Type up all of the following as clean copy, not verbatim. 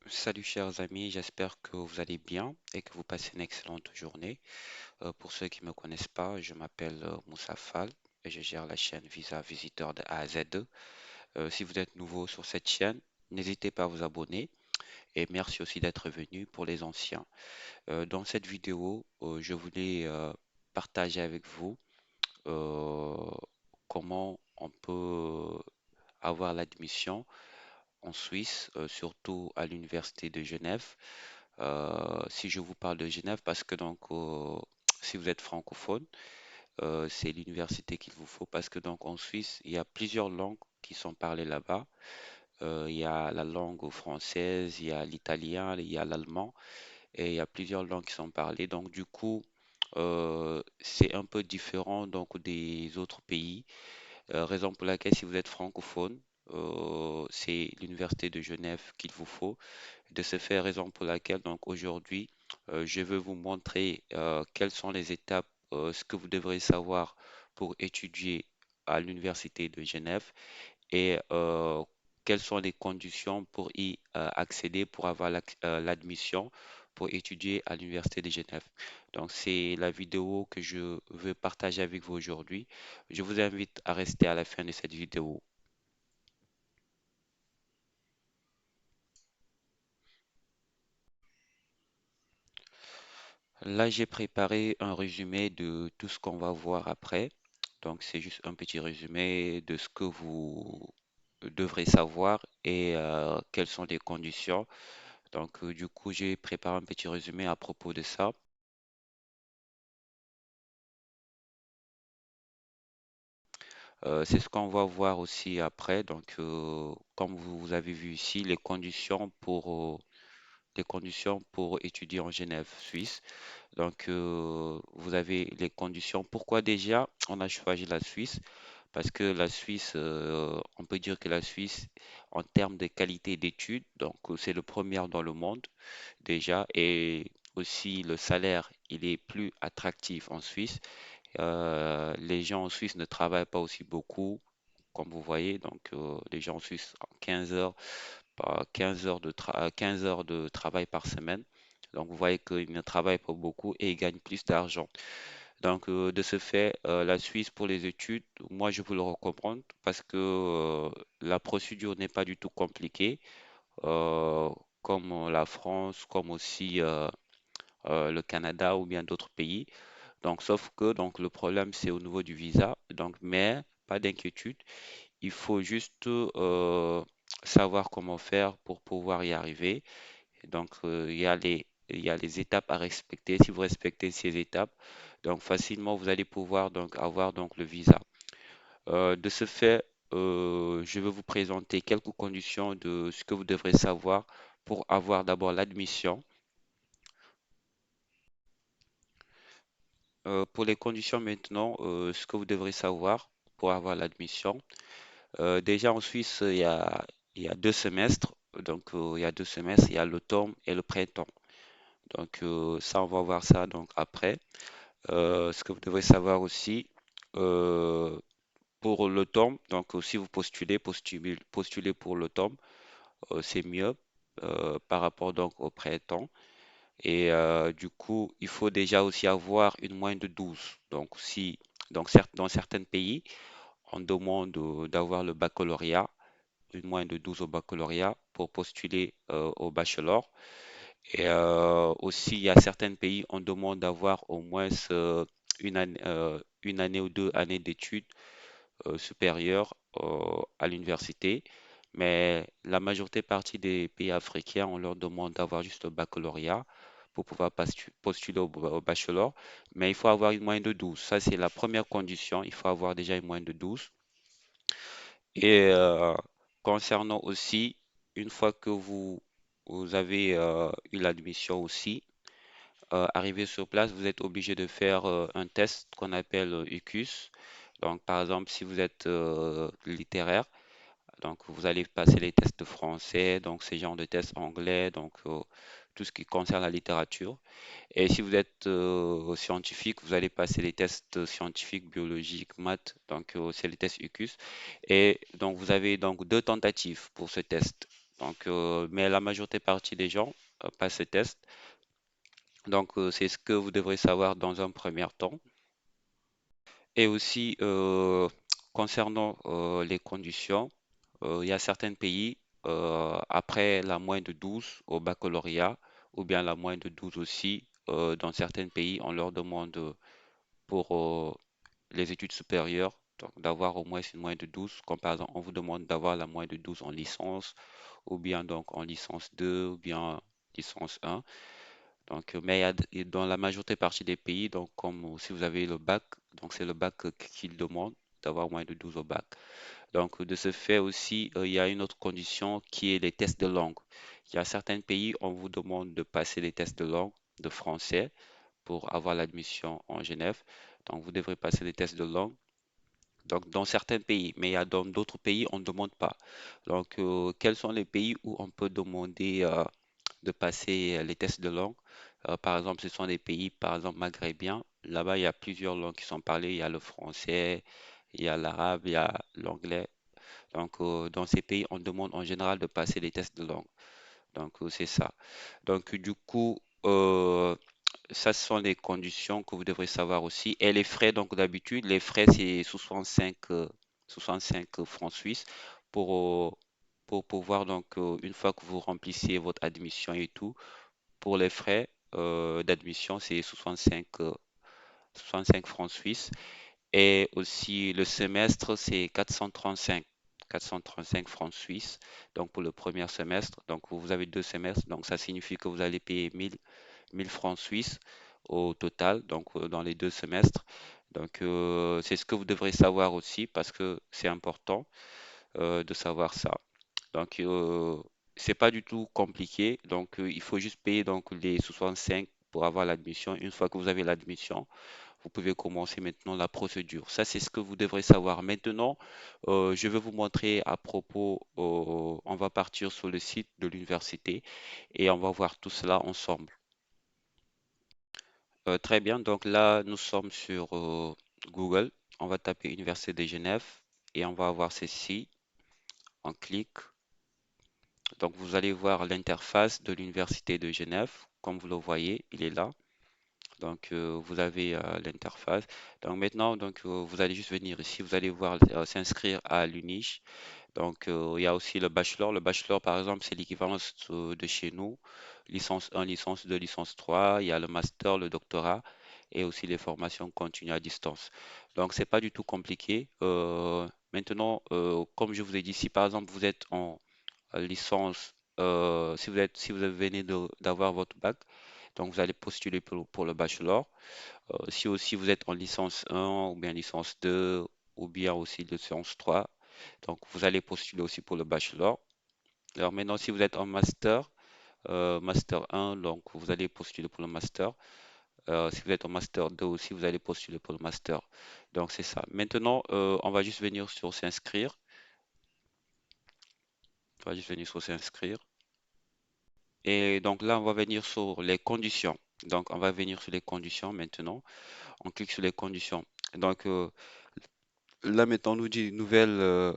Salut chers amis, j'espère que vous allez bien et que vous passez une excellente journée. Pour ceux qui ne me connaissent pas, je m'appelle Moussa Fall et je gère la chaîne Visa Visiteur de A à Z. Si vous êtes nouveau sur cette chaîne, n'hésitez pas à vous abonner et merci aussi d'être venu pour les anciens. Dans cette vidéo, je voulais partager avec vous euh, comment on peut avoir l'admission en Suisse, surtout à l'université de Genève. Si je vous parle de Genève, parce que donc, si vous êtes francophone, c'est l'université qu'il vous faut, parce que donc en Suisse, il y a plusieurs langues qui sont parlées là-bas. Il y a la langue française, il y a l'italien, il y a l'allemand, et il y a plusieurs langues qui sont parlées. Donc du coup, c'est un peu différent donc des autres pays. Raison pour laquelle, si vous êtes francophone, c'est l'université de Genève qu'il vous faut. De ce fait, raison pour laquelle, donc aujourd'hui, je veux vous montrer quelles sont les étapes, ce que vous devrez savoir pour étudier à l'université de Genève et quelles sont les conditions pour y accéder, pour avoir l'admission pour étudier à l'université de Genève. Donc, c'est la vidéo que je veux partager avec vous aujourd'hui. Je vous invite à rester à la fin de cette vidéo. Là, j'ai préparé un résumé de tout ce qu'on va voir après. Donc, c'est juste un petit résumé de ce que vous devrez savoir et quelles sont les conditions. Donc, du coup, j'ai préparé un petit résumé à propos de ça. C'est ce qu'on va voir aussi après. Donc, comme vous avez vu ici, les conditions pour étudier en Genève, Suisse. Donc, vous avez les conditions. Pourquoi déjà on a choisi la Suisse? Parce que la Suisse, on peut dire que la Suisse, en termes de qualité d'études, donc c'est le premier dans le monde déjà, et aussi le salaire, il est plus attractif en Suisse. Les gens en Suisse ne travaillent pas aussi beaucoup, comme vous voyez, donc les gens en Suisse, en 15 heures, 15 heures de travail par semaine. Donc vous voyez qu'ils ne travaillent pas beaucoup et ils gagnent plus d'argent. Donc, de ce fait, la Suisse pour les études, moi je vous le recommande parce que la procédure n'est pas du tout compliquée, euh, comme la France, comme aussi le Canada ou bien d'autres pays. Donc, sauf que donc le problème c'est au niveau du visa. Donc, mais pas d'inquiétude, il faut juste savoir comment faire pour pouvoir y arriver. Donc, il y a les étapes à respecter. Si vous respectez ces étapes, donc facilement vous allez pouvoir donc avoir donc le visa. De ce fait, je vais vous présenter quelques conditions de ce que vous devrez savoir pour avoir d'abord l'admission. Pour les conditions maintenant, ce que vous devrez savoir pour avoir l'admission. Déjà en Suisse, il y a deux semestres. Donc, il y a deux semestres, il y a l'automne et le printemps. Donc, ça, on va voir ça donc après. Ce que vous devez savoir aussi, euh, pour l'automne, donc si vous postulez pour l'automne, c'est mieux par rapport donc au printemps. Et du coup, il faut déjà aussi avoir une moyenne de 12. Donc, si dans certains pays, on demande d'avoir le baccalauréat, une moyenne de 12 au baccalauréat pour postuler au bachelor. Et aussi, il y a certains pays, on demande d'avoir au moins une année ou deux années d'études supérieures à l'université. Mais la majorité partie des pays africains, on leur demande d'avoir juste le baccalauréat pour pouvoir postuler au bachelor. Mais il faut avoir une moyenne de 12. Ça, c'est la première condition. Il faut avoir déjà une moyenne de 12. Et concernant aussi, une fois que vous avez eu l'admission aussi, arrivé sur place, vous êtes obligé de faire un test qu'on appelle UCUS. Donc, par exemple, si vous êtes littéraire, donc vous allez passer les tests de français, donc ces genres de tests anglais, donc tout ce qui concerne la littérature. Et si vous êtes scientifique, vous allez passer les tests scientifiques, biologiques, maths, donc c'est les tests UCUS. Et donc vous avez donc deux tentatives pour ce test. Donc, mais la majorité partie des gens passent ces tests. Donc, c'est ce que vous devrez savoir dans un premier temps. Et aussi, concernant les conditions, il y a certains pays, après la moins de 12 au baccalauréat, ou bien la moins de 12 aussi, dans certains pays, on leur demande pour les études supérieures, donc d'avoir au moins une moyenne de 12. Comme par exemple, on vous demande d'avoir la moyenne de 12 en licence, ou bien donc en licence 2, ou bien licence 1. Donc, mais il y a et dans la majorité partie des pays, donc comme si vous avez le bac, donc c'est le bac qu'ils demandent d'avoir moins de 12 au bac. Donc, de ce fait aussi, il y a une autre condition qui est les tests de langue. Il y a certains pays, on vous demande de passer les tests de langue, de français, pour avoir l'admission en Genève. Donc, vous devrez passer les tests de langue. Donc, dans certains pays, mais il y a dans d'autres pays, on ne demande pas. Donc, quels sont les pays où on peut demander de passer les tests de langue? Par exemple, ce sont des pays, par exemple, maghrébiens. Là-bas, il y a plusieurs langues qui sont parlées. Il y a le français, il y a l'arabe, il y a l'anglais. Donc, dans ces pays, on demande en général de passer les tests de langue. Donc, c'est ça. Donc, du coup, ça, ce sont les conditions que vous devrez savoir aussi. Et les frais, donc d'habitude, les frais, c'est 65 francs suisses pour, pour pouvoir, donc, une fois que vous remplissez votre admission et tout, pour les frais d'admission, c'est 65 francs suisses. Et aussi, le semestre, c'est 435 francs suisses. Donc, pour le premier semestre, donc vous avez deux semestres, donc ça signifie que vous allez payer 1000 francs suisses au total, donc dans les deux semestres. Donc, c'est ce que vous devrez savoir aussi parce que c'est important de savoir ça. Donc, c'est pas du tout compliqué. Donc, il faut juste payer donc les 65 pour avoir l'admission. Une fois que vous avez l'admission, vous pouvez commencer maintenant la procédure. Ça, c'est ce que vous devrez savoir. Maintenant, je vais vous montrer à propos, on va partir sur le site de l'université et on va voir tout cela ensemble. Très bien, donc là, nous sommes sur Google. On va taper Université de Genève et on va avoir ceci. On clique. Donc, vous allez voir l'interface de l'Université de Genève. Comme vous le voyez, il est là. Donc, vous avez l'interface. Donc, maintenant, donc, vous allez juste venir ici. Vous allez voir s'inscrire à l'UNICH. Donc, il y a aussi le bachelor. Le bachelor, par exemple, c'est l'équivalence de chez nous. Licence 1, licence 2, licence 3. Il y a le master, le doctorat et aussi les formations continues à distance. Donc, c'est pas du tout compliqué. Maintenant, comme je vous ai dit, si par exemple vous êtes en licence, si vous venez d'avoir votre bac, donc vous allez postuler pour le bachelor. Si aussi vous êtes en licence 1 ou bien licence 2 ou bien aussi licence 3, donc vous allez postuler aussi pour le bachelor. Alors maintenant, si vous êtes en master, master 1, donc vous allez postuler pour le master. Si vous êtes en master 2 aussi, vous allez postuler pour le master. Donc c'est ça. Maintenant, on va juste venir sur s'inscrire. On va juste venir sur s'inscrire. Et donc là, on va venir sur les conditions. Donc on va venir sur les conditions maintenant. On clique sur les conditions. Donc là maintenant, on nous dit nouvelle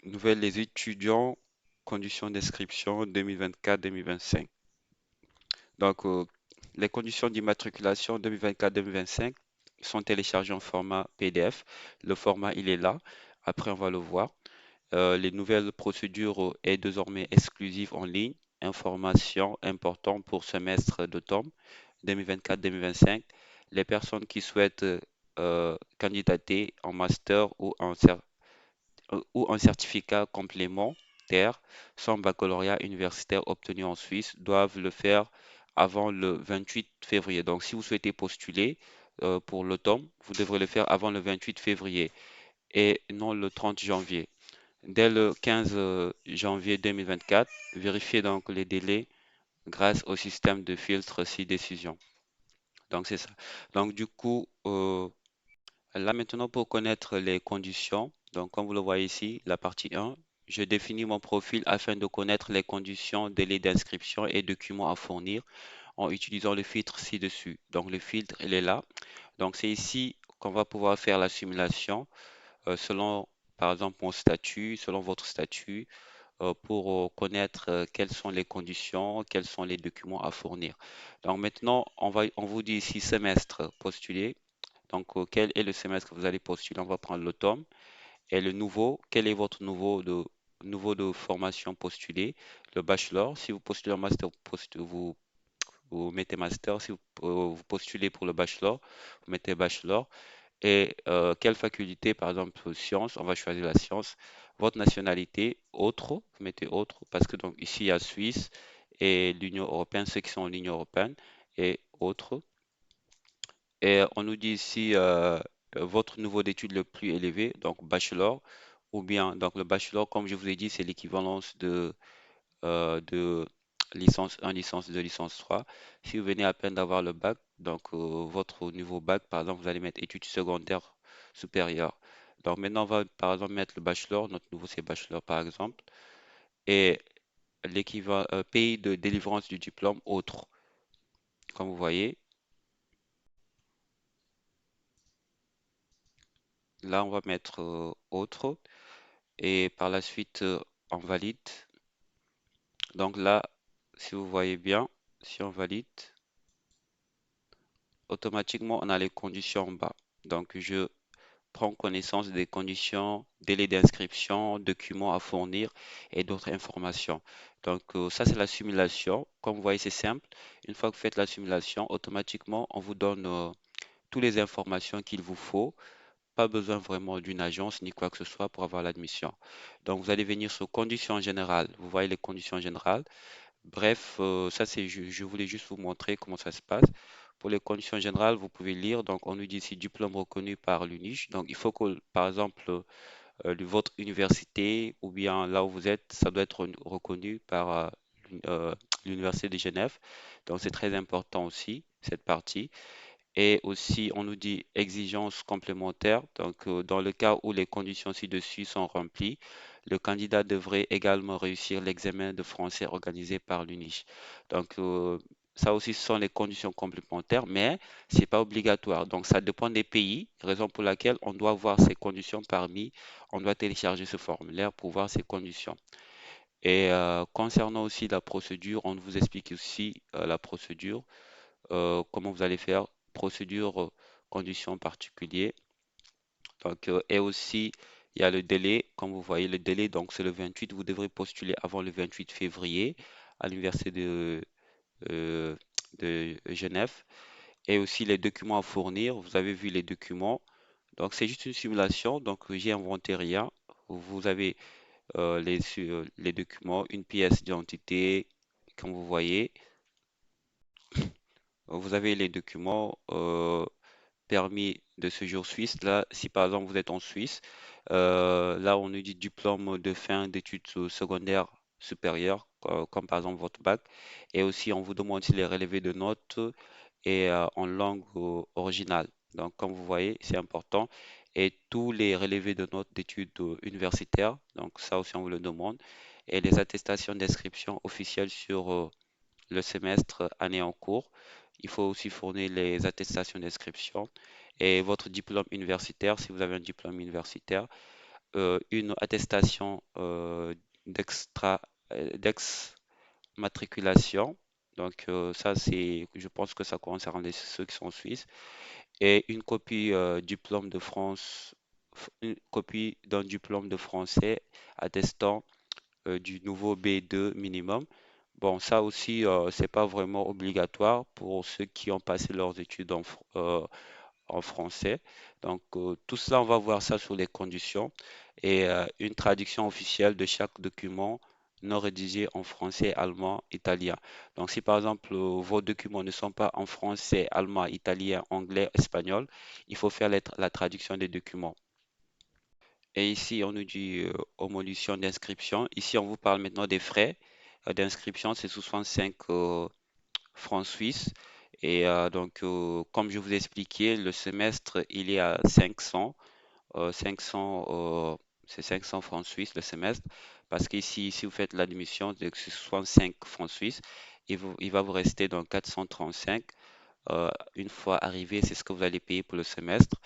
les étudiants, conditions d'inscription 2024-2025. Donc les conditions d'immatriculation 2024-2025 sont téléchargées en format PDF. Le format, il est là. Après, on va le voir. Les nouvelles procédures est désormais exclusive en ligne. Information importante pour semestre d'automne 2024-2025. Les personnes qui souhaitent candidater en master ou en certificat complémentaire sans baccalauréat universitaire obtenu en Suisse doivent le faire avant le 28 février. Donc, si vous souhaitez postuler pour l'automne, vous devrez le faire avant le 28 février et non le 30 janvier. Dès le 15 janvier 2024, vérifiez donc les délais grâce au système de filtre 6 décisions. Donc, c'est ça. Donc, du coup, là maintenant pour connaître les conditions, donc comme vous le voyez ici, la partie 1, je définis mon profil afin de connaître les conditions, délais d'inscription et documents à fournir en utilisant le filtre ci-dessus. Donc le filtre, il est là. Donc c'est ici qu'on va pouvoir faire la simulation selon, par exemple, mon statut, selon votre statut. pour connaître quelles sont les conditions, quels sont les documents à fournir. Donc maintenant, on vous dit ici semestre postulé. Donc quel est le semestre que vous allez postuler? On va prendre l'automne. Et le nouveau, quel est votre nouveau de formation postulé? Le bachelor. Si vous postulez en master, vous mettez master. Si vous postulez pour le bachelor, vous mettez bachelor. Et quelle faculté, par exemple, sciences, on va choisir la science. Votre nationalité, autre, vous mettez autre, parce que donc ici il y a Suisse et l'Union européenne, ceux qui sont en Union européenne, et autre. Et on nous dit ici votre niveau d'études le plus élevé, donc bachelor, ou bien donc le bachelor, comme je vous ai dit, c'est l'équivalence de licence 1, licence 2, licence 3. Si vous venez à peine d'avoir le bac, donc votre niveau bac, par exemple, vous allez mettre études secondaires supérieures. Donc maintenant, on va par exemple mettre le bachelor, notre nouveau c'est bachelor par exemple, et l'équivalent pays de délivrance du diplôme autre. Comme vous voyez, là on va mettre autre et par la suite on valide. Donc là, si vous voyez bien, si on valide, automatiquement on a les conditions en bas. Donc je prends connaissance des conditions, délai d'inscription, documents à fournir et d'autres informations. Donc ça c'est la simulation. Comme vous voyez, c'est simple. Une fois que vous faites la simulation, automatiquement on vous donne toutes les informations qu'il vous faut. Pas besoin vraiment d'une agence ni quoi que ce soit pour avoir l'admission. Donc vous allez venir sur conditions générales. Vous voyez les conditions générales. Bref, ça c'est, je voulais juste vous montrer comment ça se passe. Pour les conditions générales, vous pouvez lire. Donc, on nous dit ici diplôme reconnu par l'UNICH. Donc, il faut que, par exemple, votre université ou bien là où vous êtes, ça doit être reconnu par l'Université de Genève. Donc, c'est très important aussi, cette partie. Et aussi, on nous dit exigences complémentaires. Donc, dans le cas où les conditions ci-dessus sont remplies, le candidat devrait également réussir l'examen de français organisé par l'UNICH. Donc, ça aussi, ce sont les conditions complémentaires, mais c'est pas obligatoire. Donc, ça dépend des pays, raison pour laquelle on doit voir ces conditions on doit télécharger ce formulaire pour voir ces conditions. Et concernant aussi la procédure, on vous explique aussi la procédure comment vous allez faire, procédure, conditions particulières. Donc, et aussi, il y a le délai, comme vous voyez, le délai, donc c'est le 28, vous devrez postuler avant le 28 février à l'université euh, de Genève. Et aussi les documents à fournir, vous avez vu les documents. Donc, c'est juste une simulation, donc j'ai inventé rien. Vous avez les documents, une pièce d'identité, comme vous voyez. Vous avez les documents, permis de séjour suisse. Là, si par exemple vous êtes en Suisse, là on nous dit diplôme de fin d'études secondaires supérieures, comme par exemple votre bac. Et aussi on vous demande si les relevés de notes et en langue originale. Donc comme vous voyez, c'est important. Et tous les relevés de notes d'études universitaires, donc ça aussi on vous le demande. Et les attestations d'inscription officielles sur le semestre, année en cours. Il faut aussi fournir les attestations d'inscription et votre diplôme universitaire, si vous avez un diplôme universitaire, une attestation d'extra, d'ex-matriculation. Donc ça, je pense que ça concerne ceux qui sont en Suisse. Et une copie diplôme de France, une copie d'un diplôme de français attestant du nouveau B2 minimum. Bon, ça aussi, c'est pas vraiment obligatoire pour ceux qui ont passé leurs études en français. Donc, tout cela, on va voir ça sur les conditions et une traduction officielle de chaque document non rédigé en français, allemand, italien. Donc, si par exemple vos documents ne sont pas en français, allemand, italien, anglais, espagnol, il faut faire la traduction des documents. Et ici, on nous dit homologution d'inscription. Ici, on vous parle maintenant des frais d'inscription. C'est 65 francs suisses. Et donc, comme je vous ai expliqué, le semestre, il est à 500. 500 c'est 500 francs suisses le semestre. Parce qu'ici, si vous faites l'admission, c'est 65 francs suisses. Il va vous rester donc 435. Une fois arrivé, c'est ce que vous allez payer pour le semestre.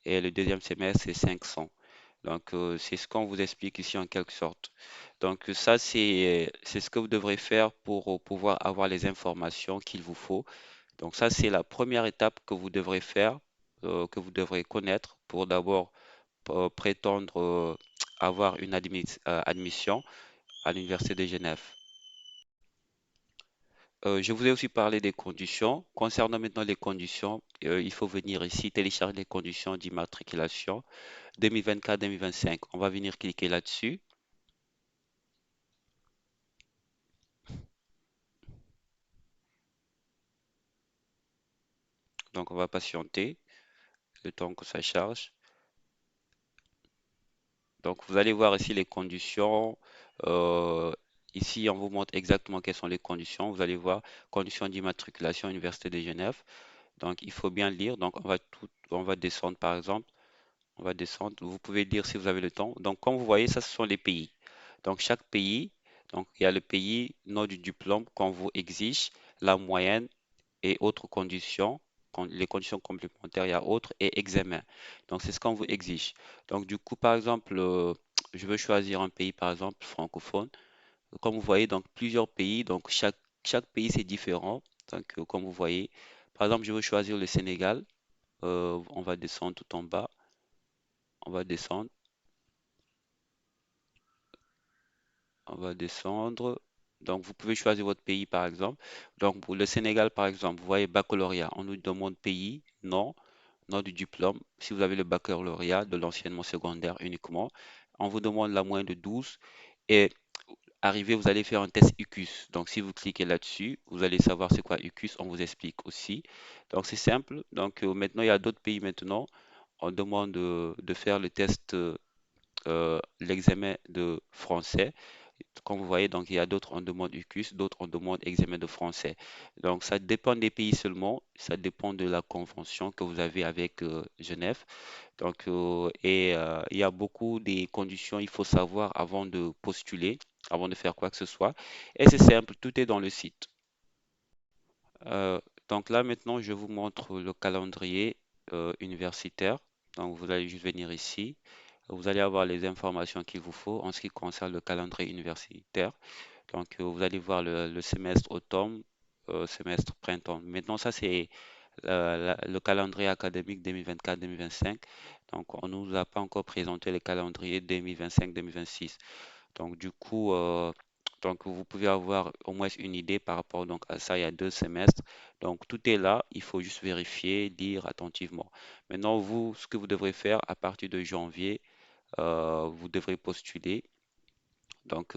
Et le deuxième semestre, c'est 500. Donc, c'est ce qu'on vous explique ici en quelque sorte. Donc, ça, c'est ce que vous devrez faire pour pouvoir avoir les informations qu'il vous faut. Donc, ça, c'est la première étape que vous devrez faire, que vous devrez connaître pour d'abord prétendre avoir une admission à l'Université de Genève. Je vous ai aussi parlé des conditions. Concernant maintenant les conditions, il faut venir ici télécharger les conditions d'immatriculation 2024-2025. On va venir cliquer là-dessus. Donc, on va patienter le temps que ça charge. Donc, vous allez voir ici les conditions. Euh, Ici, on vous montre exactement quelles sont les conditions. Vous allez voir conditions d'immatriculation Université de Genève. Donc, il faut bien lire. Donc, on va descendre par exemple. On va descendre. Vous pouvez lire si vous avez le temps. Donc, comme vous voyez, ça, ce sont les pays. Donc, chaque pays, donc, il y a le pays, nom du diplôme qu'on vous exige, la moyenne et autres conditions, les conditions complémentaires, il y a autres et examen. Donc, c'est ce qu'on vous exige. Donc, du coup, par exemple, je veux choisir un pays, par exemple, francophone. Comme vous voyez, donc, plusieurs pays, donc, chaque pays, c'est différent. Donc, comme vous voyez, par exemple, je veux choisir le Sénégal. On va descendre tout en bas. On va descendre. On va descendre. Donc, vous pouvez choisir votre pays, par exemple. Donc, pour le Sénégal, par exemple, vous voyez baccalauréat. On nous demande pays, non, nom du diplôme. Si vous avez le baccalauréat de l'enseignement secondaire uniquement, on vous demande la moyenne de 12. Et arrivé, vous allez faire un test UCUS. Donc, si vous cliquez là-dessus, vous allez savoir c'est quoi UCUS. On vous explique aussi. Donc, c'est simple. Donc, maintenant, il y a d'autres pays maintenant. On demande de faire le test, l'examen de français. Comme vous voyez, donc il y a d'autres on demande UCUS, d'autres on demande examen de français. Donc ça dépend des pays seulement, ça dépend de la convention que vous avez avec Genève. Donc il y a beaucoup des conditions, il faut savoir avant de postuler, avant de faire quoi que ce soit. Et c'est simple, tout est dans le site. Euh, donc là maintenant, je vous montre le calendrier universitaire. Donc vous allez juste venir ici. Vous allez avoir les informations qu'il vous faut en ce qui concerne le calendrier universitaire. Donc, vous allez voir le semestre automne, semestre printemps. Maintenant, ça, c'est le calendrier académique 2024-2025. Donc, on ne nous a pas encore présenté le calendrier 2025-2026. Donc, du coup, donc, vous pouvez avoir au moins une idée par rapport donc, à ça. Il y a 2 semestres. Donc, tout est là. Il faut juste vérifier, lire attentivement. Maintenant, vous, ce que vous devrez faire à partir de janvier, vous devrez postuler. Donc,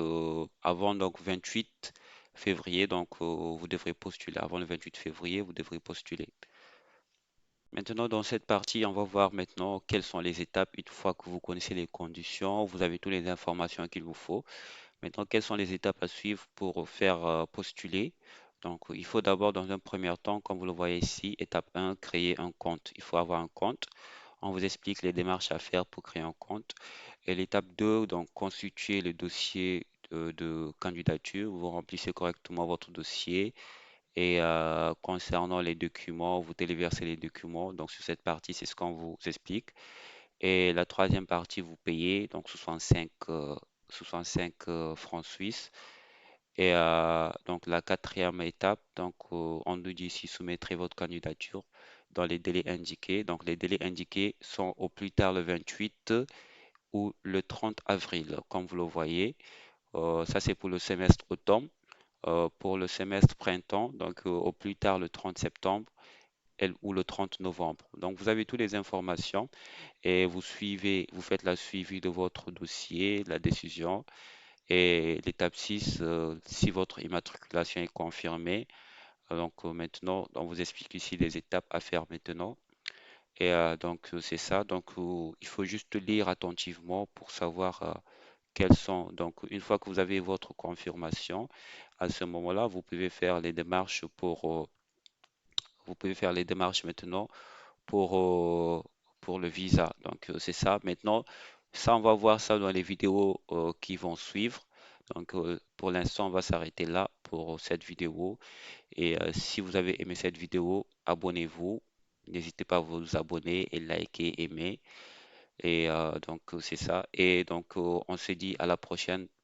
avant donc 28 février, donc vous devrez postuler. Avant le 28 février, vous devrez postuler. Maintenant, dans cette partie, on va voir maintenant quelles sont les étapes. Une fois que vous connaissez les conditions, vous avez toutes les informations qu'il vous faut. Maintenant, quelles sont les étapes à suivre pour faire postuler? Donc, il faut d'abord, dans un premier temps, comme vous le voyez ici, étape 1, créer un compte. Il faut avoir un compte. On vous explique les démarches à faire pour créer un compte. Et l'étape 2, donc constituer le dossier de candidature. Vous remplissez correctement votre dossier. Et concernant les documents, vous téléversez les documents. Donc sur cette partie, c'est ce qu'on vous explique. Et la troisième partie, vous payez donc 65 francs suisses. Et donc la quatrième étape, donc on nous dit ici soumettrez votre candidature dans les délais indiqués. Donc les délais indiqués sont au plus tard le 28 ou le 30 avril, comme vous le voyez. Ça c'est pour le semestre automne. Pour le semestre printemps, donc au plus tard le 30 septembre ou le 30 novembre. Donc vous avez toutes les informations et vous suivez, vous faites la suivi de votre dossier, la décision. Et l'étape 6, si votre immatriculation est confirmée, donc maintenant, on vous explique ici les étapes à faire maintenant. Et donc c'est ça. Donc il faut juste lire attentivement pour savoir quels sont. Donc une fois que vous avez votre confirmation, à ce moment-là, vous pouvez faire les démarches maintenant pour le visa. Donc c'est ça. Maintenant, ça on va voir ça dans les vidéos qui vont suivre. Donc pour l'instant, on va s'arrêter là pour cette vidéo. Et si vous avez aimé cette vidéo, abonnez-vous. N'hésitez pas à vous abonner et liker, aimer. Et donc, c'est ça. Et donc, on se dit à la prochaine